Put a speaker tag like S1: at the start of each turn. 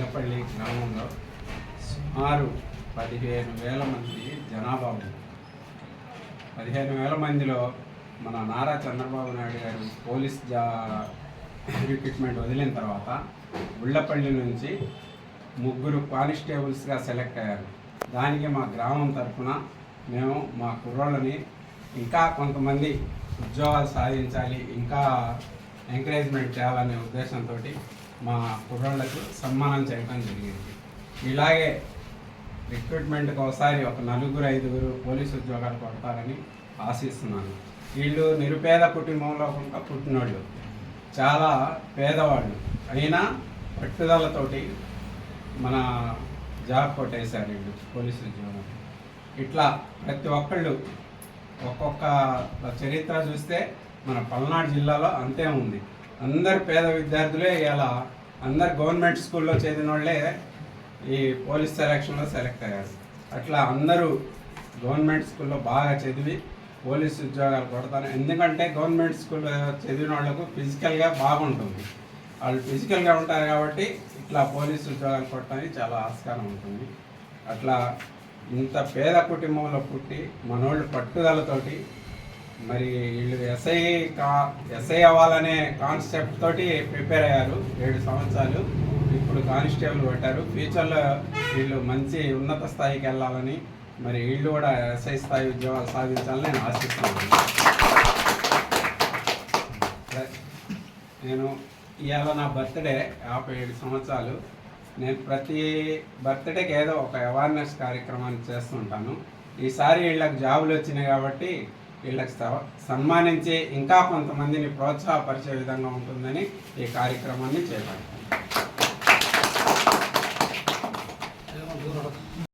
S1: ఉల్లపల్లి గ్రామంలో సుమారు 15,000 మంది జనాభా ఉంది. 15,000 మందిలో మన నారా చంద్రబాబు నాయుడు గారు పోలీస్ రిక్రూట్మెంట్ వదిలిన తర్వాత ఉల్లపల్లి నుంచి 3 కానిస్టేబుల్స్గా సెలెక్ట్ అయ్యారు. దానికి మా గ్రామం తరఫున మేము మా కుర్రోళ్ళని ఇంకా కొంతమంది ఉద్యోగాలు సాధించాలి, ఇంకా ఎంకరేజ్మెంట్ చేయాలనే ఉద్దేశంతో మా కుర్రోళ్ళకు సన్మానం చేయడం జరిగింది. ఇలాగే రిక్రూట్మెంట్కి ఒకసారి ఒక 4-5 పోలీసు ఉద్యోగాలు కొడతారని ఆశిస్తున్నాను. వీళ్ళు నిరుపేద కుటుంబంలో పుట్టినోళ్ళు, చాలా పేదవాళ్ళు అయినా పట్టుదలతోటి మన జాబ్ కొట్టేశారు వీళ్ళు పోలీసు ఉద్యోగం. ఇట్లా ప్రతి ఒక్కళ్ళు ఒక్కొక్క చరిత్ర చూస్తే మన పల్నాడు జిల్లాలో అంతే ఉంది. అందరు పేద విద్యార్థులే ఇలా అందరు గవర్నమెంట్ స్కూల్లో చదివిన వాళ్ళే ఈ పోలీస్ సెలక్షన్లో సెలెక్ట్ అయ్యారు. అట్లా అందరూ గవర్నమెంట్ స్కూల్లో బాగా చదివి పోలీసు ఉద్యోగాలు కొడతాను. ఎందుకంటే గవర్నమెంట్ స్కూల్లో చదివిన వాళ్ళకు ఫిజికల్గా బాగుంటుంది, వాళ్ళు ఫిజికల్గా ఉంటారు కాబట్టి ఇట్లా పోలీసు ఉద్యోగాలు కొట్టడానికి చాలా ఆస్కారం ఉంటుంది. అట్లా ఇంత పేద కుటుంబంలో పుట్టి మనోళ్ళు పట్టుదలతోటి మరి వీళ్ళు ఎస్ఐ అవ్వాలనే కాన్సెప్ట్ తోటి ప్రిపేర్ అయ్యారు. 7 సంవత్సరాలు ఇప్పుడు కానిస్టేబుల్ పెట్టారు. ఫ్యూచర్లో వీళ్ళు మంచి ఉన్నత స్థాయికి వెళ్ళాలని, మరి వీళ్ళు కూడా ఎస్ఐ స్థాయి ఉద్యోగాలు సాధించాలని నేను ఆశిస్తున్నాను. నేను ఇవాళ నా బర్త్డే 57 సంవత్సరాలు. నేను ప్రతి బర్త్డేకి ఏదో ఒక అవేర్నెస్ కార్యక్రమాన్ని చేస్తుంటాను. ఈసారి వీళ్ళకి జాబులు వచ్చినాయి కాబట్టి వీళ్ళకి సన్మానించి ఇంకా కొంతమందిని ప్రోత్సాహపరిచే విధంగా ఉంటుందని ఈ కార్యక్రమాన్ని చేపట్టాను.